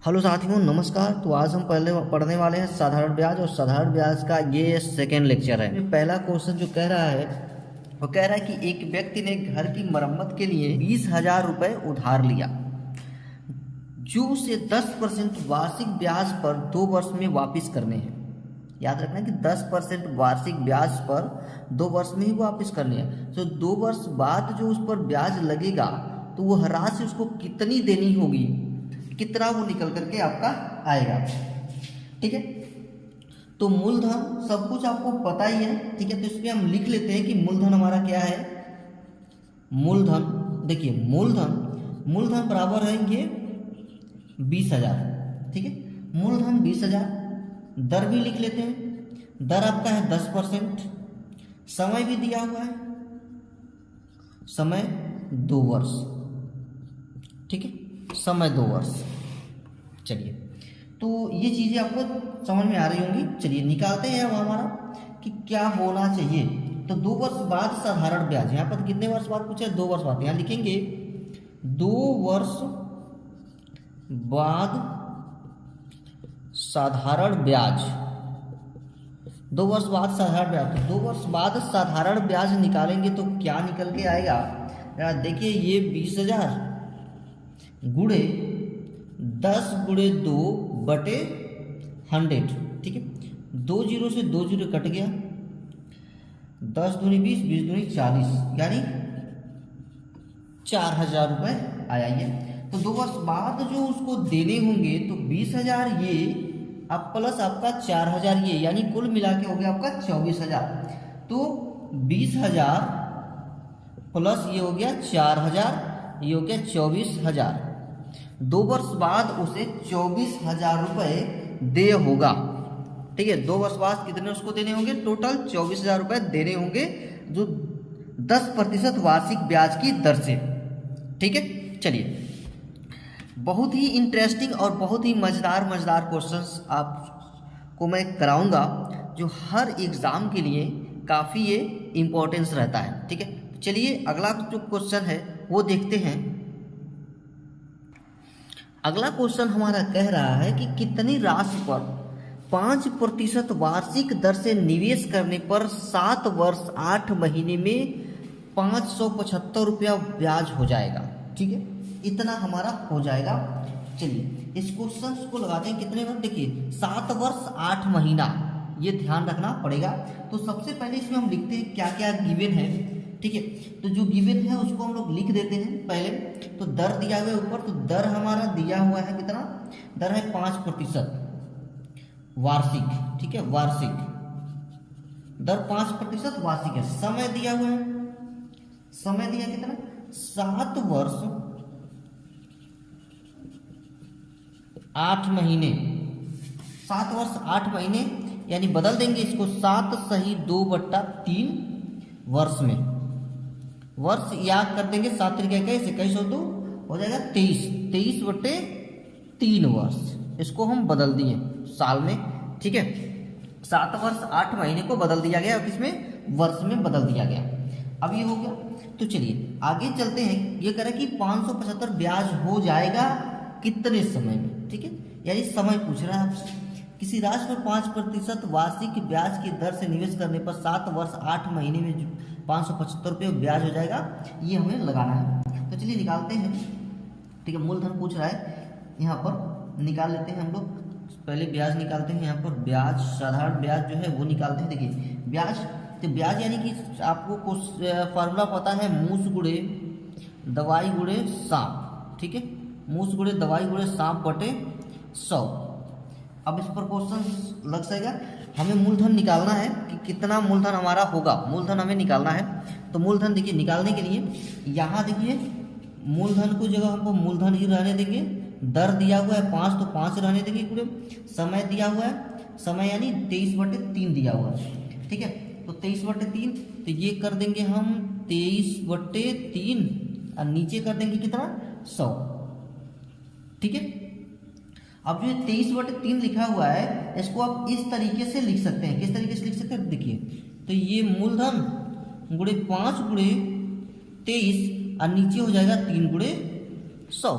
Hello साथियों, नमस्कार। तो आज हम पहले पढ़ने वाले हैं साधारण ब्याज, और साधारण ब्याज का ये सेकेंड लेक्चर है। पहला क्वेश्चन जो कह रहा है वो कह रहा है कि एक व्यक्ति ने घर की मरम्मत के लिए 20,000 रुपये उधार लिया, जो उसे 10% वार्षिक ब्याज पर 2 वर्ष में वापस करने हैं। याद रखना कि 10% वार्षिक ब्याज पर 2 वर्ष में ही वापस करने हैं। तो 2 वर्ष बाद जो उस पर ब्याज लगेगा तो वो राशि उसको कितनी देनी होगी, कितना वो निकल करके आपका आएगा। ठीक है, तो मूलधन सब कुछ आपको पता ही है। ठीक है, तो इसमें हम लिख लेते हैं कि मूलधन हमारा क्या है। मूलधन देखिए, मूलधन बराबर है ये 20,000। ठीक है, मूलधन 20,000। दर भी लिख लेते हैं, दर आपका है 10%। समय भी दिया हुआ है, समय 2 वर्ष। ठीक है, समय 2 वर्ष। चलिए, तो ये चीज़ें आपको समझ में आ रही होंगी। चलिए निकालते हैं अब हमारा कि क्या होना चाहिए। तो 2 वर्ष बाद साधारण ब्याज, यहाँ पर कितने वर्ष बाद पूछे? 2 वर्ष बाद। यहाँ लिखेंगे 2 वर्ष बाद साधारण ब्याज। 2 वर्ष बाद साधारण ब्याज, तो 2 वर्ष बाद साधारण ब्याज निकालेंगे तो क्या निकल के आएगा? देखिए, ये 20,000 गुणे 10 गुणे 2 बटे 100। ठीक है, 2 जीरो से 2 जीरो कट गया, 10 दूनी 20, 20 दूनी 40, यानी 4,000 रुपये आया ये। तो 2 वर्ष बाद जो उसको देने होंगे तो 20,000 ये अब प्लस आपका 4,000 ये, यानी कुल मिला के हो गया आपका 24,000। तो 20,000 प्लस ये हो गया 4,000, ये हो गया 24,000। 2 वर्ष बाद उसे 24,000 रुपये दे होगा। ठीक है, 2 वर्ष बाद कितने उसको देने होंगे? टोटल 24,000 रुपये देने होंगे, जो 10% वार्षिक ब्याज की दर से। ठीक है, चलिए, बहुत ही इंटरेस्टिंग और बहुत ही मज़ेदार क्वेश्चंस आपको मैं कराऊंगा, जो हर एग्ज़ाम के लिए काफ़ी ये इम्पोर्टेंस रहता है। ठीक है, चलिए अगला जो क्वेश्चन है वो देखते हैं। अगला क्वेश्चन हमारा कह रहा है कि कितनी राशि पर 5% वार्षिक दर से निवेश करने पर 7 वर्ष 8 महीने में 575 रुपया ब्याज हो जाएगा। ठीक है, इतना हमारा हो जाएगा। चलिए इस क्वेश्चन को लगाते हैं कितने वर्ष। देखिए 7 वर्ष 8 महीना, ये ध्यान रखना पड़ेगा। तो सबसे पहले इसमें हम लिखते हैं क्या क्या गिवन है। ठीक है, तो जो गिवन है उसको हम लोग लिख देते हैं पहले। तो दर दिया हुआ है ऊपर, तो दर हमारा दिया हुआ है कितना? दर है 5% वार्षिक। ठीक है, वार्षिक दर 5% वार्षिक है। समय दिया हुआ है, समय दिया कितना? 7 वर्ष 8 महीने। 7 वर्ष 8 महीने, यानी बदल देंगे इसको 7 सही 2/3 वर्ष में। वर्ष याद कर देंगे, 7 त्रिक 21, 21 और 2 हो जाएगा 23/3 वर्ष। इसको हम बदल दिए साल में। ठीक है, 7 वर्ष 8 महीने को बदल दिया गया और किसमें? वर्ष में बदल दिया गया। अब ये हो गया। तो चलिए आगे चलते हैं। ये कह रहा है कि 575 ब्याज हो जाएगा कितने समय में। ठीक है, यानी समय पूछ रहा है आपसे। किसी राशि पर 5% वार्षिक ब्याज की दर से निवेश करने पर 7 वर्ष 8 महीने में 575 रुपये ब्याज हो जाएगा, ये हमें लगाना है। तो चलिए निकालते हैं। ठीक है, मूलधन पूछ रहा है, यहाँ पर निकाल लेते हैं हम लोग। पहले ब्याज निकालते हैं। यहाँ पर ब्याज, साधारण ब्याज जो है वो निकालते हैं। देखिए ब्याज, तो ब्याज यानी कि आपको कुछ फार्मूला पता है, मूस गुणे दवाई गुणे सांप। ठीक है, मूस गुणे दवाई गुणे सांप बटे 100। अब इस पर क्वेश्चन लग जाएगा। हमें मूलधन निकालना है कि कितना मूलधन हमारा होगा, मूलधन हमें निकालना है। तो मूलधन देखिए, निकालने के लिए यहाँ देखिए मूलधन को जगह हमको मूलधन ही रहने देंगे। दर दिया हुआ है 5, तो 5 रहने देंगे पूरे। समय दिया हुआ है, समय यानी 23/3 दिया हुआ है। ठीक है, तो 23/3, तो ये कर देंगे हम 23/3 और नीचे कर देंगे कितना? 100। ठीक है, अब जो 23/3 लिखा हुआ है इसको आप इस तरीके से लिख सकते हैं। किस तरीके से लिख सकते हैं? देखिए, तो ये मूलधन गुणे 5 गुणे 23 और नीचे हो जाएगा 3 गुणे 100।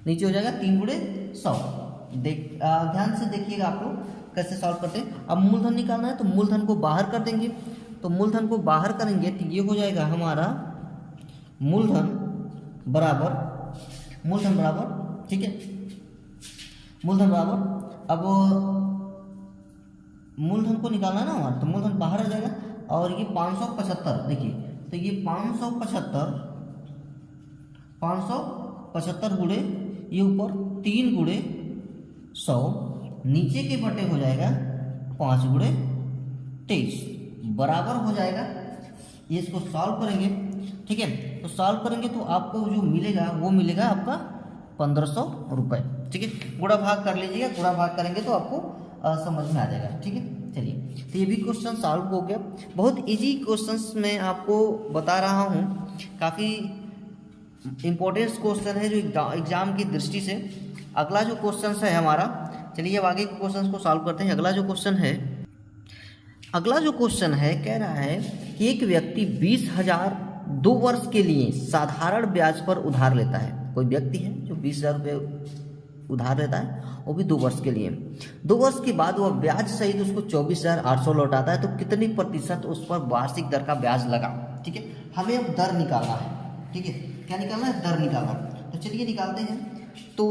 नीचे हो जाएगा 3 गुणे 100। ध्यान से देखिएगा आप लोग कैसे सॉल्व करते हैं। अब मूलधन निकालना है तो मूलधन को बाहर कर देंगे, तो मूलधन को बाहर करेंगे तो ये हो जाएगा हमारा मूलधन बराबर ठीक है, मूलधन बराबर, अब मूलधन को निकालना है ना हमारा, तो मूलधन बाहर आ जाएगा और ये 575 देखिए, तो ये 575 गुणे ये ऊपर 3 गुणे 100 नीचे के बटे हो जाएगा 5 गुणे 23 बराबर हो जाएगा। ये इसको सॉल्व करेंगे, ठीक है, तो सॉल्व करेंगे तो आपको जो मिलेगा वो मिलेगा आपका 1500 रुपये, ठीक है। गुणा भाग कर लीजिएगा, गुणा भाग करेंगे तो आपको समझ में आ जाएगा, ठीक है। चलिए, तो ये भी क्वेश्चन सॉल्व हो गया। बहुत इजी क्वेश्चंस मैं आपको बता रहा हूँ, काफ़ी इम्पोर्टेंट क्वेश्चन है जो एग्जाम की दृष्टि से। अगला जो क्वेश्चन है हमारा, चलिए अब आगे के क्वेश्चन को सॉल्व करते हैं। अगला जो क्वेश्चन है कह रहा है कि एक व्यक्ति 20,000 2 वर्ष के लिए साधारण ब्याज पर उधार लेता है। कोई व्यक्ति है जो 20,000 रुपये उधार लेता है, वो भी 2 वर्ष के लिए। 2 वर्ष के बाद वह ब्याज सहित उसको 24,800 लौटाता है, तो कितनी प्रतिशत उस पर वार्षिक दर का ब्याज लगा, ठीक है। हमें अब दर निकालना है, ठीक है। क्या निकालना है? दर निकालना। तो चलिए निकालते हैं। तो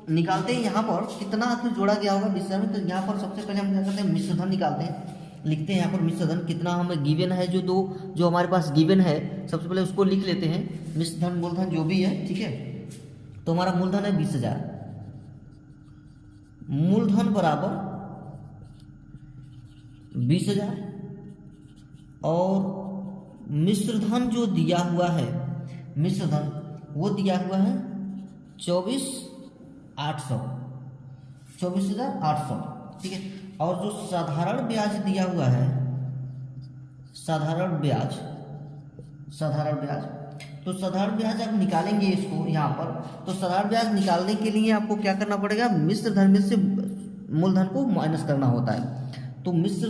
निकालते हैं यहाँ पर कितना आखिर जोड़ा गया होगा 20,000 में। तो यहाँ पर सबसे पहले हम क्या करते हैं, मिश्र धन निकालते हैं। लिखते हैं यहाँ पर मिश्र धन कितना हमें गिवन है, जो हमारे पास गिवन है सबसे पहले उसको लिख लेते हैं। मिश्र धन मूलधन जो भी है, ठीक है। तो हमारा मूलधन है 20,000, मूलधन बराबर 20,000 और मिश्र धन जो दिया हुआ है, मिश्र धन वो दिया हुआ है 24,800, ठीक है। और जो साधारण ब्याज दिया हुआ है, साधारण ब्याज, तो साधारण ब्याज आप निकालेंगे इसको यहाँ पर। तो साधारण ब्याज निकालने के लिए आपको क्या करना पड़ेगा, मिश्र धन में से मूलधन को माइनस करना होता है। तो मिश्र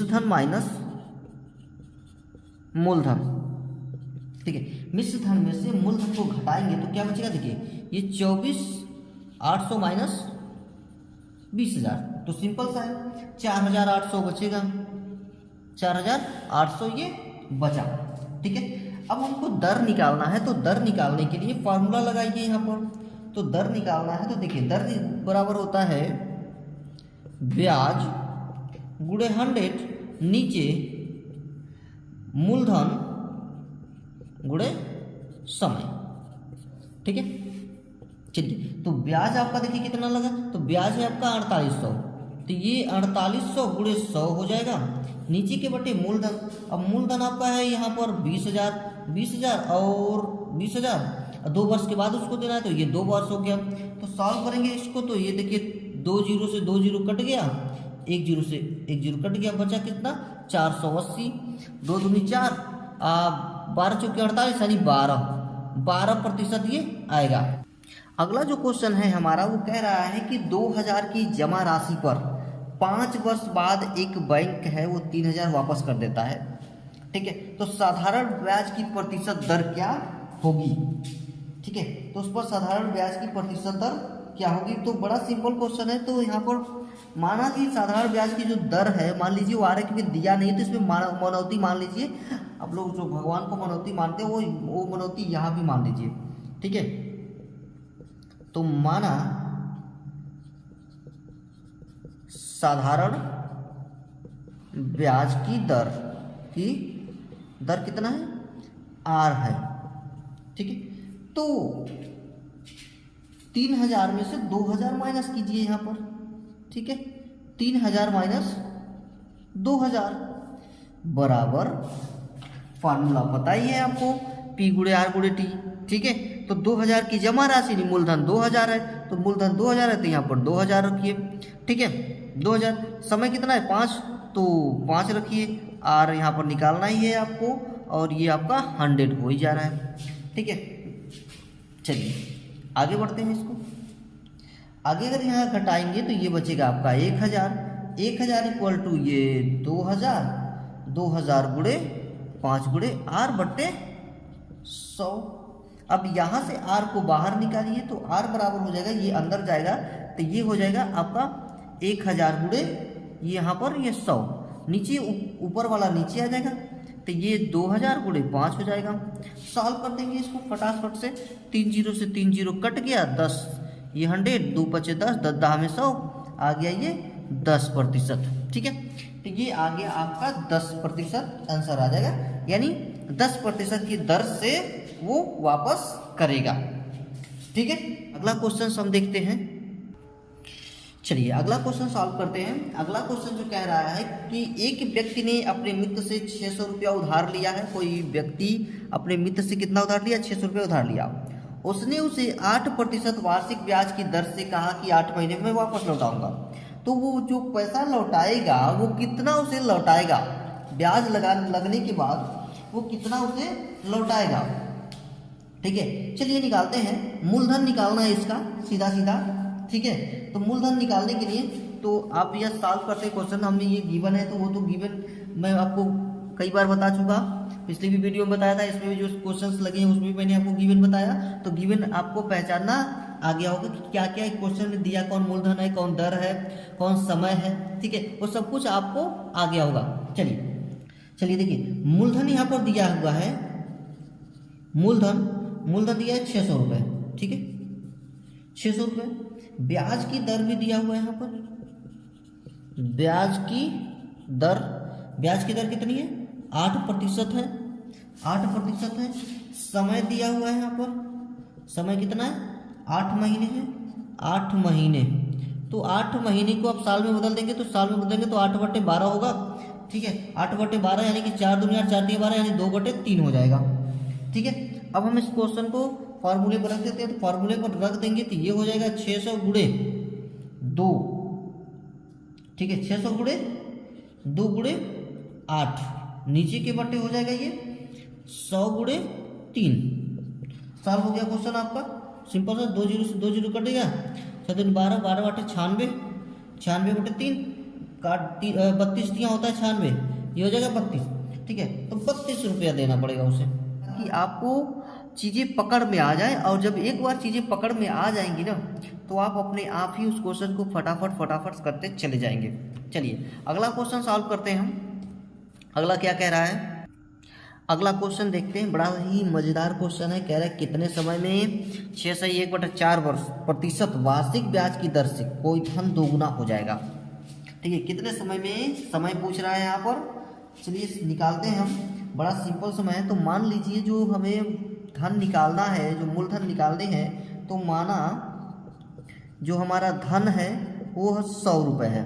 धन माइनस मूलधन, ठीक है। मिश्र धन में से मूलधन को घटाएंगे तो क्या बचेगा, देखिए ये 24,800 माइनस 20,000, तो सिंपल सा है 4,800 बचेगा, 4,800 ये बचा, ठीक है। अब हमको दर निकालना है, तो दर निकालने के लिए फॉर्मूला लगाइए यहाँ पर। तो दर निकालना है तो देखिए दर बराबर होता है ब्याज गुणे 100 नीचे मूलधन गुणे समय, ठीक है। चलिए, तो ब्याज आपका देखिए कितना लगा, तो ब्याज है आपका 4800, तो ये 4800 गुणे 100 हो जाएगा नीचे के बटे मूलधन। अब मूलधन आपका है यहाँ पर 20,000 और 20,000 2 वर्ष के बाद उसको देना है, तो ये 2 वर्ष हो गया। तो सॉल्व करेंगे इसको, तो ये देखिए 2 जीरो से 2 जीरो कट गया, 1 जीरो से 1 जीरो कट गया, बचा कितना 480, 2 दूनी 4, 12 चौके 48 यानी 12% ये आएगा। अगला जो क्वेश्चन है हमारा वो कह रहा है कि 2,000 की जमा राशि पर 5 वर्ष बाद एक बैंक है वो 3,000 वापस कर देता है, ठीक है। तो साधारण ब्याज की प्रतिशत दर क्या होगी, ठीक है। तो उस पर साधारण ब्याज की प्रतिशत दर क्या होगी, तो बड़ा सिंपल क्वेश्चन है। तो यहाँ पर माना कि साधारण ब्याज की जो दर है, मान लीजिए वो आरेख में दिया नहीं, तो इसमें मनौती मान लीजिए। आप लोग जो भगवान को मनौती मानते हैं वो मनौती यहाँ भी मान लीजिए, ठीक है। तो माना साधारण ब्याज की दर कितना है, R है, ठीक है। तो 3,000 में से 2,000 माइनस कीजिए यहाँ पर, ठीक है। 3,000 माइनस 2,000 बराबर फॉर्मूला पता ही है आपको, P गुणे R गुणे T, ठीक है। तो 2,000 की जमा राशि नहीं, मूलधन 2,000 है, तो मूलधन 2,000 है, तो यहाँ पर 2,000 रखिए, ठीक है। 2,000 समय कितना है 5, तो 5 रखिए। R यहाँ पर निकालना ही है आपको, और ये आपका 100 हो ही जा रहा है, ठीक है। चलिए आगे बढ़ते हैं इसको। आगे अगर यहाँ घटाएंगे तो ये बचेगा आपका 1,000 इक्वल टू ये 2,000 गुणे 5 गुणे R बट्टे 100, अब यहाँ से आर को बाहर निकालिए तो आर बराबर हो जाएगा, ये अंदर जाएगा तो ये हो जाएगा आपका 1000 गुणे ये यहाँ पर ये 100, नीचे ऊपर वाला नीचे आ जाएगा तो ये 2000 गुणे 5 हो जाएगा। सॉल्व कर देंगे इसको फटाफट से, 3 जीरो से 3 जीरो कट गया, 10 ये 100, 2 पचे 10, 10 दहा में 100 आ गया ये 10%। ठीक है, तो ये आ गया आपका 10% आंसर आ जाएगा, यानी 10% की दर से वो वापस करेगा। ठीक है, अगला क्वेश्चन हम देखते हैं। चलिए अगला क्वेश्चन सॉल्व करते हैं। अगला क्वेश्चन जो कह रहा है कि एक व्यक्ति ने अपने मित्र से 600 रुपया उधार लिया है। कोई व्यक्ति अपने मित्र से कितना उधार लिया? 600 रुपया उधार लिया। उसने उसे 8% वार्षिक ब्याज की दर से कहा कि 8 महीने में वापस लौटाऊंगा। तो वो जो पैसा लौटाएगा वो कितना उसे लौटाएगा? ब्याज लगने के बाद वो कितना उसे लौटाएगा? ठीक है, चलिए निकालते हैं। मूलधन निकालना है इसका सीधा सीधा। ठीक है, तो मूलधन निकालने के लिए तो आप यह सॉल्व करते हैं क्वेश्चन। हमें ये गिवन है तो वो तो गिवन मैं आपको कई बार बता चुका, पिछली भी वीडियो में बताया था, इसमें भी जो क्वेश्चंस लगे हैं उसमें भी मैंने आपको गिवन बताया। तो गिवन आपको पहचानना आ गया होगा कि क्या क्या क्वेश्चन में दिया, कौन मूलधन है, कौन दर है, कौन समय है। ठीक है, वो सब कुछ आपको आ गया होगा। चलिए देखिए, मूलधन यहाँ पर दिया हुआ है, मूलधन दिया है 600 रुपये। ठीक है, 600 रुपये। ब्याज की दर भी दिया हुआ है यहाँ पर, ब्याज की दर कितनी है? 8% है, 8% है। समय दिया हुआ है यहाँ पर, समय कितना है? 8 महीने है, 8 महीने। तो 8 महीने को आप साल में बदल देंगे तो साल में बदलेंगे तो 8/12 होगा। ठीक है, 8/12 यानी कि 4 दूनी 8, 4 3 12 यानी 2/3 हो जाएगा। ठीक है, अब हम इस क्वेश्चन को फॉर्मूले पर रख देते हैं। तो फॉर्मूले पर रख देंगे तो ये हो जाएगा 600 गुणे 2। ठीक है, 600 गुणे 2 गुणे 8, नीचे के बट्टे हो जाएगा ये 100 गुणे 3। सॉल्व हो गया क्वेश्चन आपका, सिंपल सा। 2 जीरो से 2 जीरो कटेगा, 7 12, 12 बटे 96, 96/3 काट 32 दिया होता है 96, ये हो जाएगा 32। ठीक है, तो 32 रुपया देना पड़ेगा उसे, कि आपको चीज़ें पकड़ में आ जाए। और जब एक बार चीज़ें पकड़ में आ जाएंगी ना तो आप अपने आप ही उस क्वेश्चन को फटाफट करते चले जाएंगे। चलिए अगला क्वेश्चन सॉल्व करते हैं हम। अगला क्या कह रहा है? अगला क्वेश्चन देखते हैं, बड़ा ही मज़ेदार क्वेश्चन है। कह रहा है कितने समय में 6 से 1/4 प्रतिशत वार्षिक ब्याज की दर से कोई धन दोगुना हो जाएगा। ठीक है, कितने समय में समय पूछ रहा है यहाँ पर। चलिए निकालते हैं हम, बड़ा सिंपल समय है। तो मान लीजिए जो हमें धन निकालना है, जो मूलधन निकालने हैं, तो माना जो हमारा धन है वो 100 रुपये है।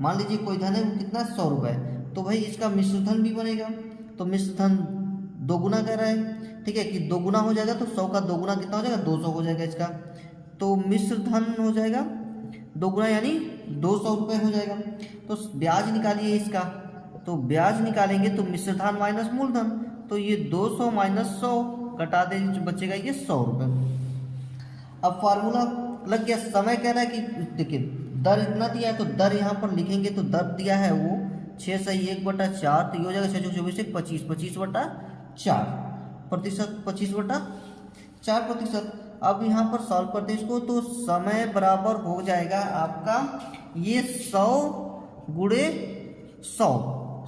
मान लीजिए कोई धन है वो कितना 100 रुपये, तो भाई इसका मिश्र धन भी बनेगा। तो मिश्र धन दोगुना कह रहा है। ठीक है, कि दोगुना हो जाएगा तो 100 का दोगुना कितना हो जाएगा? 200 हो जाएगा इसका। तो मिश्र धन हो जाएगा दोगुना यानी 200 रुपये हो जाएगा। तो ब्याज निकालिए इसका, तो ब्याज निकालेंगे तो मिश्र धन माइनस मूलधन, तो ये 200 माइनस 100 कटा दे, जो बचेगा ये 100 रुपये। अब फार्मूला लग गया। समय कह रहा है कि देखिए दर इतना दिया है तो दर यहाँ पर लिखेंगे, तो दर दिया है वो 6 से 1/4, तो ये हो जाएगा 6 24 से 25, 25/4 प्रतिशत, 25/4%। अब यहाँ पर सॉल्व करते हैं इसको, तो समय बराबर हो जाएगा आपका ये 100 गुणे 100,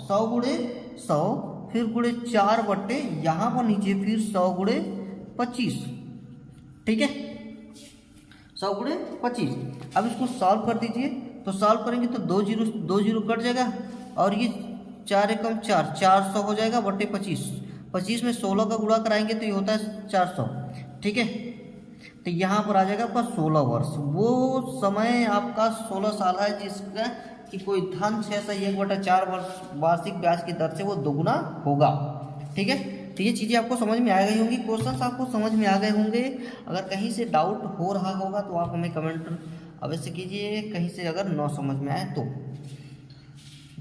100 गुणे 100, फिर गुणे 4 बट्टे यहाँ पर नीचे फिर 100 गुणे 25। ठीक है, 100 गुणे 25। अब इसको सॉल्व कर दीजिए, तो सॉल्व करेंगे तो 2 जीरो कट जाएगा और ये 4 एकम 4, 400 हो जाएगा बट्टे 25। 25 में 16 का गुणा कराएंगे तो ये होता है 400। ठीक है, तो यहाँ पर आ जाएगा आपका 16 वर्ष। वो समय आपका 16 साल है जिसका कि कोई धन 6 से 1/4 वर्ष वार्षिक ब्याज की दर से वो दोगुना होगा। ठीक है, तो ये चीज़ें आपको समझ में आ गई होंगी, क्वेश्चंस आपको समझ में आ गए होंगे। अगर कहीं से डाउट हो रहा होगा तो आप हमें कमेंट अवश्य कीजिए, कहीं से अगर न समझ में आए तो।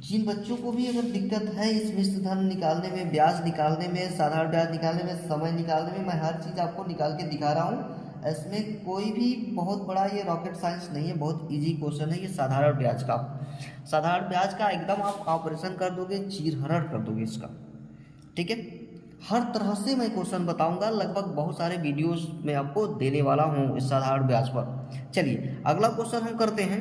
जिन बच्चों को भी अगर दिक्कत है इस मिश्र धन निकालने में, ब्याज निकालने में, साधारण ब्याज निकालने में, समय निकालने में, मैं हर चीज़ आपको निकाल के दिखा रहा हूँ। इसमें कोई भी बहुत बड़ा ये रॉकेट साइंस नहीं है, बहुत इजी क्वेश्चन है ये साधारण ब्याज का। साधारण ब्याज का एकदम आप ऑपरेशन कर दोगे, चीर हरड़ कर दोगे इसका। ठीक है, हर तरह से मैं क्वेश्चन बताऊंगा, लगभग बहुत सारे वीडियोस में आपको देने वाला हूँ इस साधारण ब्याज पर। चलिए अगला क्वेश्चन हम करते हैं।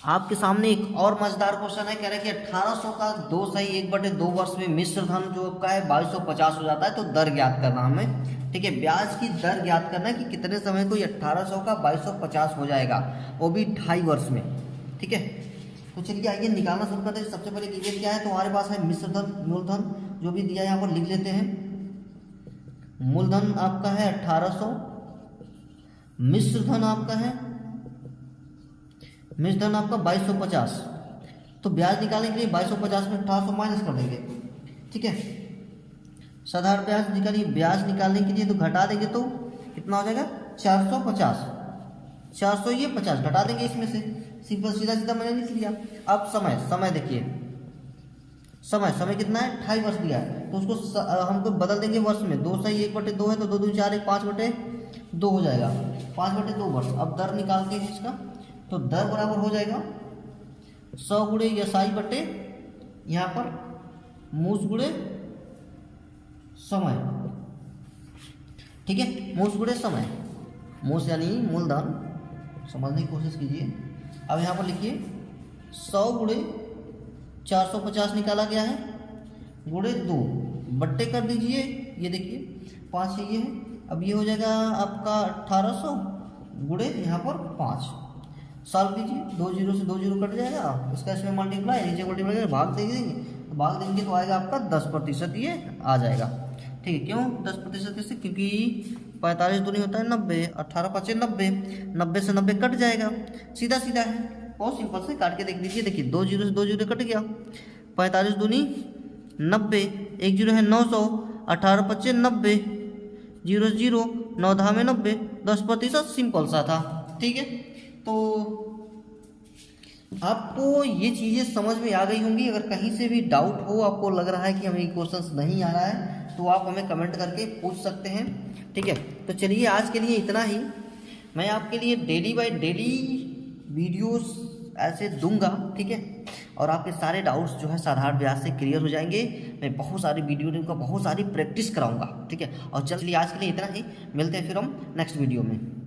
आपके सामने एक और मजेदार क्वेश्चन है, कह रहे हैं कि 1800 का 2 सही 1/2 वर्ष में मिश्र धन जो आपका है 2250 हो जाता है, तो दर ज्ञात करना हमें। ठीक है, ब्याज की दर ज्ञात करना है कि कितने समय को ये 1800 का 2250 हो जाएगा, वो भी 2.5 वर्ष में। ठीक है, तो चलिए आइए निकालना शुरू करते हैं। सबसे पहले कीजिए क्या है, तो हमारे पास है मिश्र धन, मूलधन जो भी दिया है यहाँ पर लिख लेते हैं। मूलधन आपका है 1800, मिश्र धन आपका है, मिश्र धन आपका 2250। तो ब्याज निकालने के लिए 2250 में 1800 माइनस कर देंगे। ठीक है, साधारण ब्याज निकालिए, ब्याज निकालने के लिए तो घटा देंगे तो कितना हो जाएगा 450, 400 ये 50 घटा देंगे इसमें से, सिंपल सीधा सीधा मैंने लिख लिया। अब समय, समय देखिए, समय समय कितना है 2.5 वर्ष दिया है, तो उसको हमको बदल देंगे वर्ष में। 2 सही 1/2 है, तो 2 दूनी 4 1 5/2 हो जाएगा, 5/2 वर्ष। अब दर निकालते हैं इसका, तो दर बराबर हो जाएगा 100 गुणे यसाई बटे यहाँ पर मूस गुणे समय। ठीक है, मूस गुणे समय, मूस यानी मूलधन, समझने की कोशिश कीजिए। अब यहाँ पर लिखिए 100 गुणे 450 निकाला गया है, गुणे 2 बट्टे कर दीजिए, ये देखिए 5 ये है। अब ये हो जाएगा आपका 1800 गुणे यहाँ पर 5। सॉल्व कीजिए, 2 0 से 2 0 कट जाएगा, इसका इसमें मल्टीप्लाई, नीचे मल्टीप्लाई भाग दे देंगे, तो भाग देंगे तो आएगा आपका 10% ये आ जाएगा। ठीक है, क्यों 10% कैसे, क्योंकि 45 दूनी होता है 90, 18 5 90, 90 से 90 कट जाएगा, सीधा सीधा है, बहुत सिंपल से काट के देख लीजिए। देखिए 2 0 से 2 0 कट गया, 45 दूनी 90, 1 0 है 900, 18 5 90, 0 0 9 10 में 90, 10%, सिंपल सा था। ठीक है, तो आपको ये चीज़ें समझ में आ गई होंगी। अगर कहीं से भी डाउट हो, आपको लग रहा है कि हमें क्वेश्चंस नहीं आ रहा है, तो आप हमें कमेंट करके पूछ सकते हैं। ठीक है, तो चलिए आज के लिए इतना ही। मैं आपके लिए डेली बाय डेली वीडियोस ऐसे दूंगा। ठीक है, और आपके सारे डाउट्स जो है साधारण ब्याज से क्लियर हो जाएंगे। मैं बहुत सारी वीडियो दूंगा, बहुत सारी प्रैक्टिस कराऊंगा। ठीक है, और चलिए आज के लिए इतना ही, मिलते हैं फिर हम नेक्स्ट वीडियो में।